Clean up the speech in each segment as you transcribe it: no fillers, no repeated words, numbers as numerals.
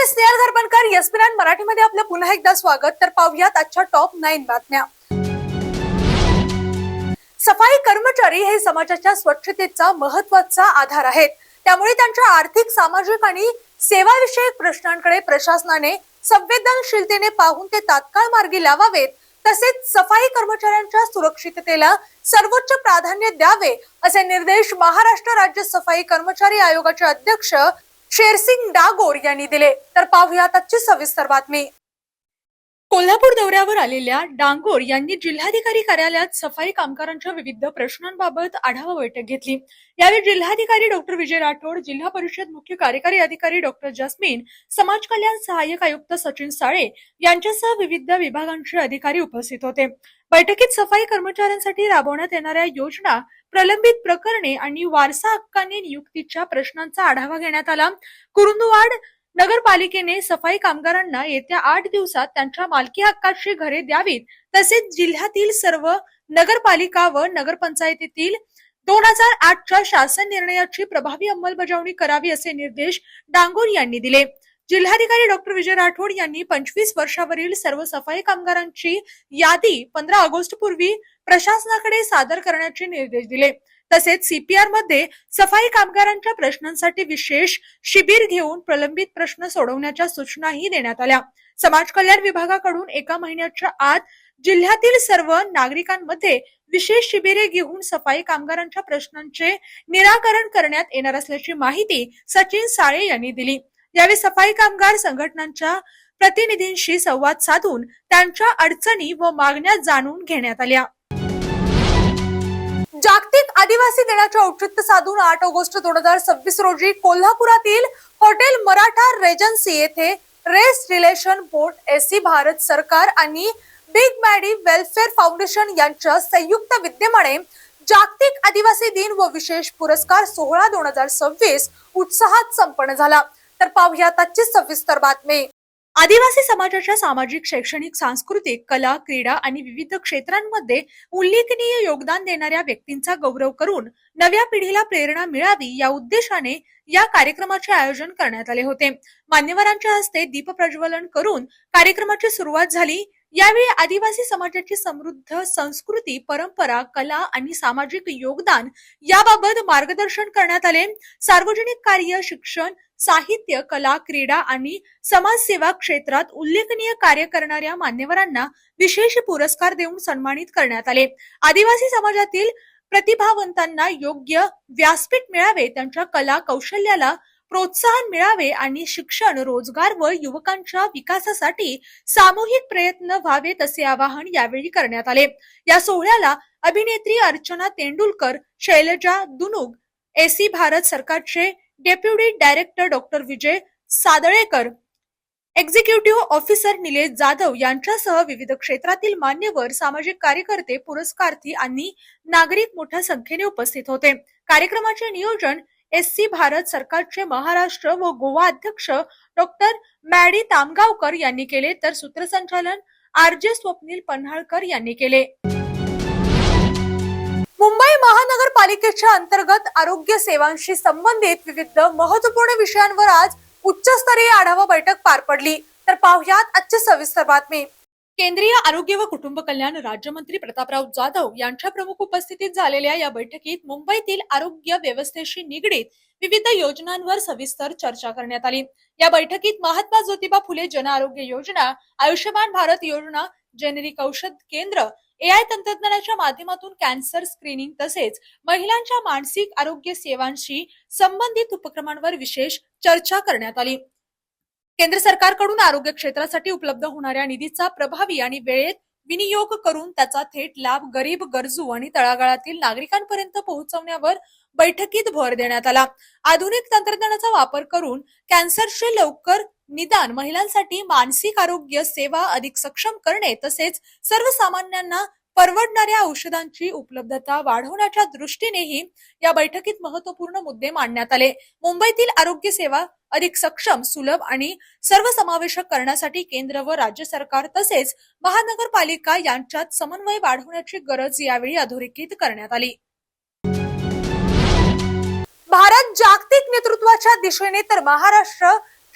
मी Snehal Gharpankar, ESPN मराठीमध्ये आपलं पुन्हा एकदा स्वागत. तर पाहूयात आजच्या टॉप 9 बातम्या. सफाई कर्मचारी हे समाजाच्या स्वच्छतेचा महत्त्वाचा आधार आहेत. त्यामुळे त्यांच्या आर्थिक, सामाजिक आणि सेवाविषयक प्रश्नांकडे प्रशासनाने संवेदनशीलतेने पाहून ते तात्काळ मार्गी लावावेत. तसेच सफाई कर्मचाऱ्यांच्या सुरक्षिततेला सर्वोच्च प्राधान्य द्यावे असे निर्देश महाराष्ट्र राज्य सफाई कर्मचारी आयोगाचे अध्यक्ष शेरसिंग डागोर यांनी दिले. तर पाहूयात आजची सविस्तर बातमी. कोल्हापूर दौऱ्यावर आलेल्या डांगोर यांनी जिल्हाधिकारी कार्यालयात सफाई कामगारांच्या विविध प्रश्नांबाबत आढावा बैठक घेतली. यावेळी जिल्हाधिकारी डॉक्टर विजय राठोड, जिल्हा परिषद मुख्य कार्यकारी अधिकारी डॉक्टर जस्मीन, समाज कल्याण सहाय्यक आयुक्त सचिन साळे यांच्यासह विविध विभागांचे अधिकारी उपस्थित होते. बैठकीत सफाई कर्मचाऱ्यांसाठी राबवण्यात येणाऱ्या योजना, प्रलंबित प्रकरणे आणि वारसा हक्काने नियुक्तीच्या प्रश्नांचा आढावा घेण्यात आला. कुरुंदवाड नगरपालिकेने सफाई कामगारांना येत्या 8 दिवसात त्यांच्या मालकी हक्काची घरे द्यावीत. तसेच जिल्ह्यातील सर्व नगरपालिका व नगरपंचायतीतील 2008च्या शासन निर्णयाची प्रभावी अंमलबजावणी करावी असे निर्देश डांगोर यांनी दिले. जिल्हाधिकारी डॉक्टर विजय राठोड यांनी 25 वर्षावरील सर्व सफाई कामगारांची यादी 15 ऑगस्ट पूर्वी प्रशासनाकडे सादर करण्याचे निर्देश दिले. तसेच सीपीआर मध्ये सफाई कामगारांच्या प्रश्नांसाठी विशेष शिबिर घेऊन प्रलंबित प्रश्न सोडवण्याच्या सूचनाही देण्यात आल्या. समाज कल्याण विभागाकडून 1 महिन्याच्या आत जिल्ह्यातील सर्व नागरिकांमध्ये विशेष शिबिरे घेऊन सफाई कामगारांच्या प्रश्नांचे निराकरण करण्यात येणार असल्याची माहिती सचिन साळे यांनी दिली. यावेळी सफाई कामगार संघटनांच्या प्रतिनिधींशी संवाद साधून त्यांच्या अडचणी व मागण्या जाणून घेण्यात आल्या. जागतिक आदिवासी दिनाचे औचित्य साधून 8 ऑगस्ट 2026 रोजी कोल्हापुरातील हॉटेल मराठा रेजन्सी येथे race relation board, AC Bharat सरकार आणि बिग मॅडी वेलफेअर फाउंडेशन यांच्या संयुक्त विद्यमाने जागतिक आदिवासी दिन व विशेष पुरस्कार सोहळा 2026 उत्साहात संपन्न झाला. तर पाहूयात आजची सविस्तर बातमी. आदिवासी समाजाच्या सामाजिक, शैक्षणिक, सांस्कृतिक, कला, क्रीडा आणि विविध क्षेत्रांमध्ये उल्लेखनीय योगदान देणाऱ्या व्यक्तींचा गौरव करून नव्या पिढीला प्रेरणा मिळावी या उद्देशाने या कार्यक्रमाचे आयोजन करण्यात आले होते. मान्यवरांच्या हस्ते दीप प्रज्वलन करून कार्यक्रमाची सुरुवात झाली. यावेळी आदिवासी समाजाची समृद्ध संस्कृती, परंपरा, कला आणि सामाजिक योगदान याबाबत मार्गदर्शन करण्यात आले. सार्वजनिक कार्य, शिक्षण, साहित्य, कला, क्रीडा आणि समाजसेवा क्षेत्रात उल्लेखनीय कार्य करणाऱ्या मान्यवरांना विशेष पुरस्कार देऊन सन्मानित करण्यात आले. आदिवासी समाजातील प्रतिभावंतांना योग्य व्यासपीठ मिळावे, त्यांच्या कला कौशल्याला प्रोत्साहन मिळावे आणि शिक्षण, रोजगार व युवकांच्या विकासासाठी सामूहिक प्रयत्न व्हावेत असे आवाहन यावेळी करण्यात आले. या सोहळ्याला अभिनेत्री अर्चना तेंडुलकर, शैलजा दुनुग, एसी भारत सरकारचे डेप्युटी डायरेक्टर डॉक्टर विजय सादळेकर, एक्झिक्युटिव्ह ऑफिसर निलेश जाधव यांच्यासह विविध क्षेत्रातील मान्यवर, सामाजिक कार्यकर्ते, पुरस्कार्थी आणि नागरिक मोठ्या संख्येने उपस्थित होते. कार्यक्रमाचे नियोजन एससी भारत सरकारचे महाराष्ट्र व गोवा अध्यक्ष डॉक्टर मॅडी तामगावकर यांनी केले, तर सूत्रसंचालन आरजे स्वप्नील पन्हाळकर यांनी केले. मुंबई महानगरपालिकेच्या अंतर्गत आरोग्य सेवांशी संबंधित विविध महत्त्वपूर्ण विषयांवर आज उच्चस्तरीय आढावा बैठक पार पडली. तर पाहूयात आजची सविस्तर बातमी. केंद्रीय आरोग्य व कुटुंब कल्याण राज्यमंत्री प्रतापराव जाधव यांच्या प्रमुख उपस्थितीत झालेल्या या बैठकीत मुंबईतील आरोग्य व्यवस्थेशी निगडीत विविध योजनांवर सविस्तर चर्चा करण्यात आली. या बैठकीत महात्मा ज्योतिबा फुले जन आरोग्य योजना, आयुष्यमान भारत योजना, जेनेरिक औषध केंद्र, एआय तंत्रज्ञानाच्या माध्यमातून कॅन्सर स्क्रीनिंग तसेच महिलांच्या मानसिक आरोग्य सेवांशी संबंधित उपक्रमांवर विशेष चर्चा करण्यात आली. केंद्र सरकारकडून आरोग्य क्षेत्रासाठी उपलब्ध होणाऱ्या निधीचा प्रभावी आणि वेळेत विनियोग करून त्याचा थेट लाभ गरीब, गरजू आणि तळागाळातील नागरिकांपर्यंत पोहोचवण्यावर बैठकीत भर देण्यात आला. आधुनिक तंत्रज्ञानाचा वापर करून कॅन्सरचे लवकर निदान, महिलांसाठी मानसिक आरोग्य सेवा अधिक सक्षम करणे तसेच सर्वसामान्यांना परवडणाऱ्या औषधांची उपलब्धता वाढवण्याच्या दृष्टीनेही या बैठकीत महत्त्वपूर्ण मुद्दे मांडण्यात आले. मुंबईतील आरोग्य सेवा अधिक सक्षम, सुलभ आणि सर्वसमावेशक करण्यासाठी केंद्र व राज्य सरकार तसेच महानगरपालिका यांच्यात समन्वय वाढवण्याची गरज यावेळी अधोरेखित करण्यात आली. भारत जागतिक नेतृत्वाच्या दिशेने तर महाराष्ट्र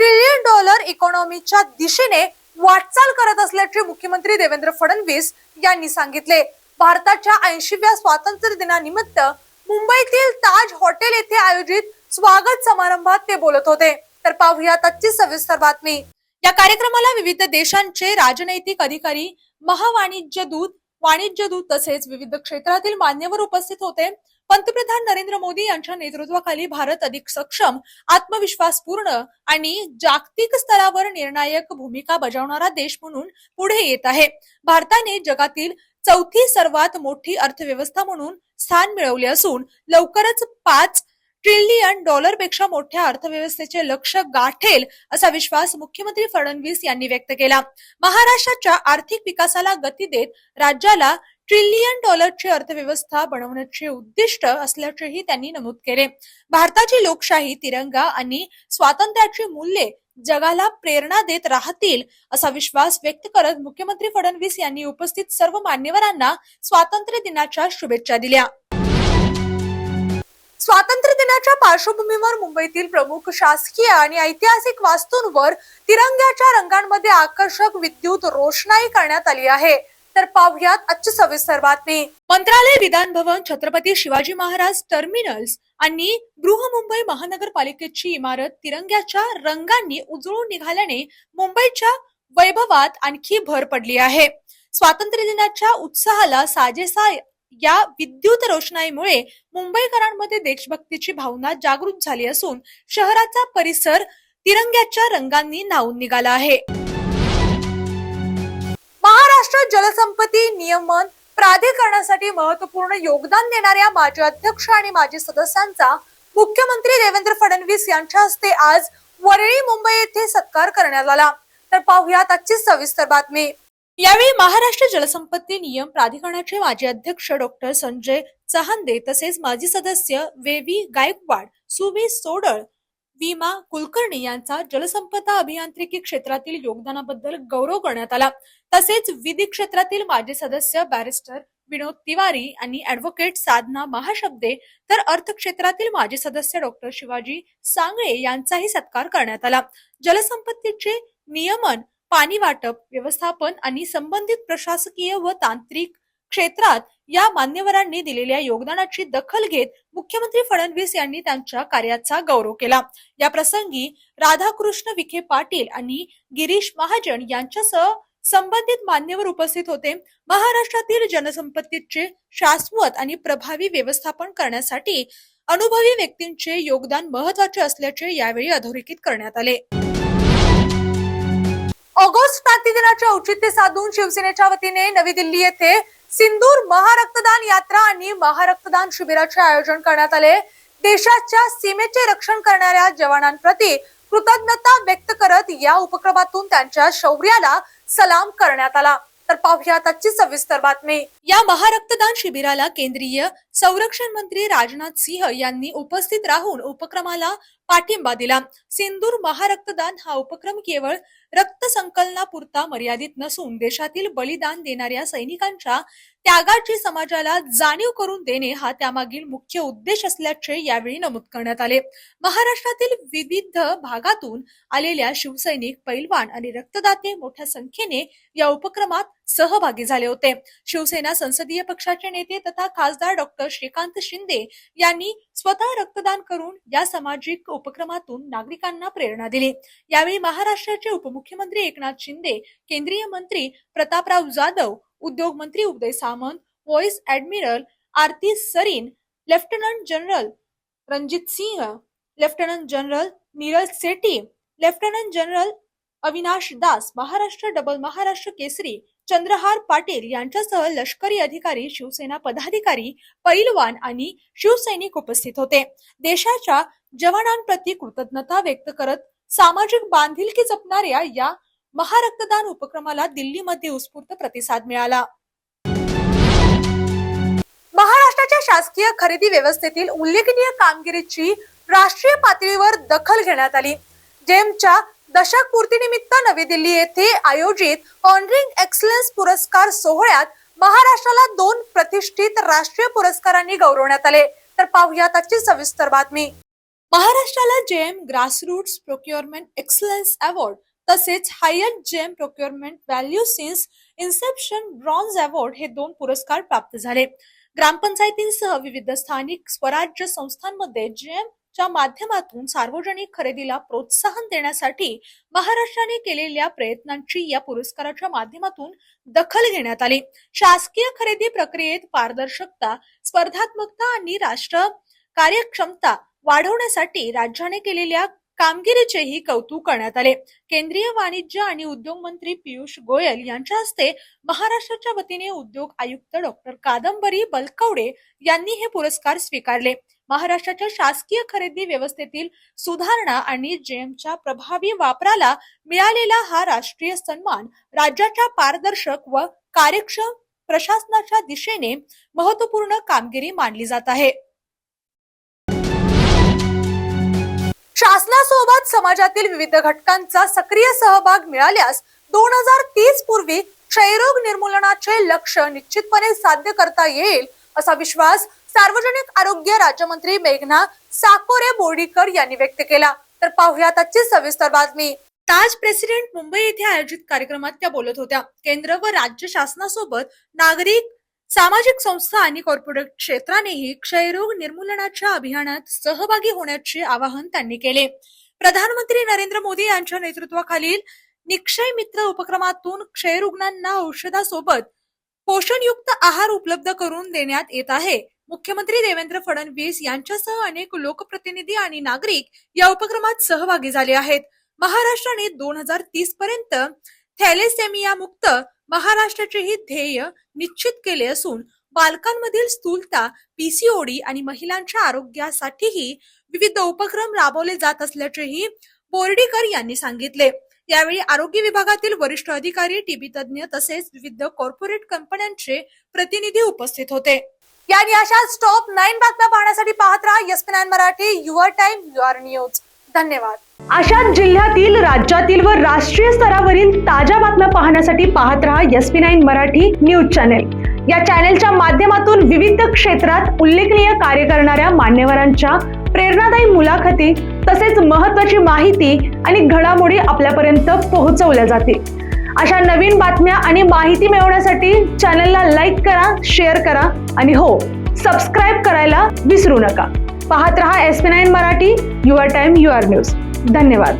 ट्रिलियन डॉलर इकॉनॉमीच्या दिशेने वाटचाल करत असल्याचे मुख्यमंत्री देवेंद्र फडणवीस यांनी सांगितले. भारताच्या 80व्या स्वातंत्र्य दिनानिमित्त मुंबईतील ताज हॉटेल येथे आयोजित स्वागत समारंभात ते बोलत होते. तर पाहूयात आजची सविस्तर बातमी. या कार्यक्रमाला विविध देशांचे राजनैतिक अधिकारी, वाणिज्य दूत तसेच विविध क्षेत्रातील मान्यवर उपस्थित होते. पंतप्रधान नरेंद्र मोदी यांच्या नेतृत्वाखाली भारत अधिक सक्षम, आत्मविश्वासपूर्ण आणि जागतिक स्तरावर निर्णायक भूमिका बजावणारा देश म्हणून पुढे येत आहे. भारताने जगातील चौथी सर्वात मोठी अर्थव्यवस्था म्हणून स्थान मिळवले असून लवकरच 5 ट्रिलियन डॉलरपेक्षा मोठ्या अर्थव्यवस्थेचे लक्ष्य गाठेल असा विश्वास मुख्यमंत्री फडणवीस यांनी व्यक्त केला. महाराष्ट्राच्या आर्थिक विकासाला गती देत राज्याला ट्रिलियन डॉलरची अर्थव्यवस्था बनवण्याचे उद्दिष्ट असल्याचेही त्यांनी नमूद केले. भारताची लोकशाही, तिरंगा आणि स्वातंत्र्याची मूल्ये जगाला प्रेरणा देत राहतील असा विश्वास व्यक्त करत मुख्यमंत्री फडणवीस यांनी उपस्थित सर्व मान्यवरांना स्वातंत्र्य दिनाच्या शुभेच्छा दिल्या. स्वातंत्र्य दिनाच्या पार्श्वभूमीवर मुंबईतील प्रमुख शासकीय आणि ऐतिहासिक वास्तूंवर तिरंग्याच्या रंगांमध्ये आकर्षक विद्युत रोषणाई करण्यात आली आहे. तर पाहूयात आजची सविस्तर बातमी. मंत्रालय, विधान भवन, छत्रपती शिवाजी महाराज टर्मिनल्स आणि बृहन्मुंबई महानगरपालिकेची इमारत तिरंग्याच्या रंगांनी उजळून निघाल्याने मुंबईच्या वैभवात आणखी भर पडली आहे. स्वातंत्र्य दिनाच्या उत्साहाला साजेसा या विद्युत रोषणाईमुळे मुंबईकरांमध्ये देशभक्तीची भावना जागृत झाली असून शहराचा परिसर तिरंग्याच्या रंगांनी न्हाऊन निघाला आहे. महाराष्ट्र जलसंपत्ती नियमन प्राधिकरणासाठी महत्त्वपूर्ण योगदान देणाऱ्या माजी अध्यक्ष आणि माजी सदस्यांचा मुख्यमंत्री देवेंद्र फडणवीस यांच्या हस्ते आज वरळी, मुंबई येथे सत्कार करण्यात आला. तर पाहूयात आजची सविस्तर बातमी. यावेळी महाराष्ट्र जलसंपत्ती नियम प्राधिकरणाचे माजी अध्यक्ष डॉक्टर संजय चहांदे तसेच माजी सदस्य वेवी गायकवाड, सुवी सोडळ, विमा कुलकर्णी यांचा जलसंपदा अभियांत्रिकी क्षेत्रातील योगदानाबद्दल गौरव करण्यात आला. तसेच विधी क्षेत्रातील माजी सदस्य बॅरिस्टर विनोद तिवारी आणि ऍडव्होकेट साधना महाशब्दे तर अर्थ क्षेत्रातील माजी सदस्य डॉक्टर शिवाजी सांगळे यांचाही सत्कार करण्यात आला. जलसंपत्तीचे नियमन, पाणी वाटप, व्यवस्थापन आणि संबंधित प्रशासकीय व तांत्रिक क्षेत्रात या मान्यवरांनी दिलेल्या योगदानाची दखल घेत मुख्यमंत्री फडणवीस यांनी त्यांच्या कार्याचा गौरव केला. या प्रसंगी राधाकृष्ण विखे पाटील आणि गिरीश महाजन यांच्यासह संबंधित मान्यवर उपस्थित होते. महाराष्ट्रातील जनसंपत्तीचे शाश्वत आणि प्रभावी व्यवस्थापन करण्यासाठी अनुभवी व्यक्तींचे योगदान महत्त्वाचे असल्याचे यावेळी अधोरेखित करण्यात आले. ऑगस्ट क्रांती दिनाचे औचित्य साधून शिवसेनेच्या वतीने नवी दिल्ली येथे सिंदूर महारक्तदान यात्रा आणि महारक्तदान शिबिराचे आयोजन करण्यात आले. देशाच्या सीमेचे रक्षण करणाऱ्या जवानांप्रती कृतज्ञता व्यक्त करत या उपक्रमातून त्यांच्या शौर्याला सलाम करण्यात आला. तर पाहूयात आजची सविस्तर बातमी. या महारक्तदान शिबिराला केंद्रीय संरक्षण मंत्री राजनाथ सिंह यांनी उपस्थित राहून उपक्रमाला पाठिंबा दिला. सिंदूर महारक्तदान हा उपक्रम केवळ रक्त संकलनापुरता मर्यादित नसून देशातील बलिदान देणाऱ्या सैनिकांच्या त्यागाची समाजाला जाणीव करून देणे हा त्यामागील मुख्य उद्देश असल्याचे यावेळी नमूद करण्यात आले. महाराष्ट्रातील विविध भागातून आलेल्या शिवसैनिक, पैलवान आणि रक्तदाते मोठ्या संख्येने या उपक्रमात सहभागी झाले होते. शिवसेना संसदीय पक्षाचे नेते तथा खासदार डॉक्टर श्रीकांत शिंदे यांनी स्वतः रक्तदान करून या सामाजिक उपक्रमातून नागरिकांना प्रेरणा दिली. यावेळी महाराष्ट्राचे उपमुख्यमंत्री एकनाथ शिंदे, केंद्रीय मंत्री प्रतापराव जाधव, उद्योग मंत्री Uday Samant, vice admiral Aarti Sarin, lieutenant general Ranjit Singh, lieutenant general Neeraj Sethi, lieutenant general Avinash Das, Maharashtra double Maharashtra Kesari Chandrahar Patil यांच्यासह लष्करी अधिकारी, शिवसेना पदाधिकारी, पैलवान आणि शिवसैनिक उपस्थित होते. देशाच्या जवानांप्रती कृतज्ञता व्यक्त करत सामाजिक बांधिलकी जपणाऱ्या या महारक्तदान उपक्रमाला दिल्लीमध्ये उत्स्फूर्त प्रतिसाद मिळाला. महाराष्ट्राच्या शासकीय खरेदी व्यवस्थेतील उल्लेखनीय कामगिरीची राष्ट्रीय पातळीवर दखल घेण्यात आली. जेमच्या दशक पूर्तीनिमित्त नवी दिल्ली येथे आयोजित ऑनरिंग एक्सलन्स पुरस्कार सोहळ्यात महाराष्ट्राला 2 प्रतिष्ठित राष्ट्रीय पुरस्कारांनी गौरवण्यात आले. तर पाहूयात आजची सविस्तर बातमी. महाराष्ट्राला JM grassroots procurement excellence award तसेच highest JM procurement value since inception bronze award हे 2 पुरस्कार प्राप्त झाले. ग्रामपंचायतींसह विविध स्थानिक स्वराज्य संस्थांमध्ये जेएम च्या माध्यमातून सार्वजनिक खरेदीला प्रोत्साहन देण्यासाठी महाराष्ट्राने केलेल्या प्रयत्नांची या पुरस्काराच्या माध्यमातून दखल घेण्यात आली. शासकीय खरेदी प्रक्रियेत पारदर्शकता, स्पर्धात्मकता आणि राष्ट्र कार्यक्षमता वाढवण्यासाठी राज्याने केलेल्या कामगिरीचेही कौतुक करण्यात आले. केंद्रीय वाणिज्य आणि उद्योग मंत्री पियुष गोयल यांच्या हस्ते महाराष्ट्राच्या वतीने उद्योग आयुक्त डॉक्टर कादंबरी बलकवडे यांनी हे पुरस्कार स्वीकारले. महाराष्ट्राच्या शासकीय खरेदी व्यवस्थेतील सुधारणा आणि जेएमच्या प्रभावी वापराला मिळालेला हा राष्ट्रीय सन्मान राज्याच्या पारदर्शक व कार्यक्षम प्रशासनाच्या दिशेने महत्त्वपूर्ण कामगिरी मानली जात आहे. शासनासोबत समाजातील विविध घटकांचा सक्रिय सहभाग मिळाल्यास 2030 पूर्वी क्षयरोग निर्मूलनाचे लक्ष्य निश्चितपणे साध्य करता येईल असा विश्वास सार्वजनिक आरोग्य राज्यमंत्री मेघना साकोरे बोर्डीकर यांनी व्यक्त केला. तर पाहुयात आजची सविस्तर बातमी. ताज प्रेसिडेंट मुंबई येथे आयोजित कार्यक्रमात त्या बोलत होत्या. केंद्र व राज्य शासनासोबत नागरिक, सामाजिक संस्था आणि कॉर्पोरेट क्षेत्रानेही क्षयरोग निर्मूलनाच्या अभियानात सहभागी होण्याचे आवाहन त्यांनी केले. प्रधानमंत्री नरेंद्र मोदी यांच्या नेतृत्वाखालील निक्षय मित्र उपक्रमातून क्षयरुग्णांना औषधासोबत पोषणयुक्त आहार उपलब्ध करून देण्यात येत आहे. मुख्यमंत्री देवेंद्र फडणवीस यांच्यासह अनेक लोकप्रतिनिधी आणि नागरिक या उपक्रमात सहभागी झाले आहेत. महाराष्ट्राने 2030 पर्यंत थॅलेसेमिया मुक्त महाराष्ट्राचेही ध्येय निश्चित केले असून बालकांमधील स्थूलता, पीसीओडी आणि महिलांच्या आरोग्यासाठीही विविध उपक्रम राबवले जात असल्याचेही बोर्डीकर यांनी सांगितले. यावेळी आरोग्य विभागातील वरिष्ठ अधिकारी, टीबी तज्ज्ञ तसेच विविध कॉर्पोरेट कंपन्यांचे प्रतिनिधी उपस्थित होते. यानी अशा स्टॉप 9 बातम्या पाहण्यासाठी पाहत राहा SP nine Marathi, your time, your news. धन्यवाद. अशाच जिल्ह्यातील, राज्यातील व राष्ट्रीय स्तरावरील ताज्या बातम्या पाहण्यासाठी पाहत रहा एसपी9 मराठी न्यूज चॅनेल. या चॅनेलच्या माध्यमातून विविध क्षेत्रात उल्लेखनीय कार्य करणाऱ्या मान्यवरांच्या प्रेरणादायी मुलाखती तसेच महत्त्वाची माहिती आणि घडामोडी आपल्यापर्यंत पोहोचवल्या जातील. अशा नवीन बातम्या आणि माहिती मिळवण्यासाठी चॅनेलला लाईक करा, शेअर करा आणि हो, सबस्क्राईब करायला विसरू नका. पाहत रहा SP nine Marathi, your time, your news. धन्यवाद.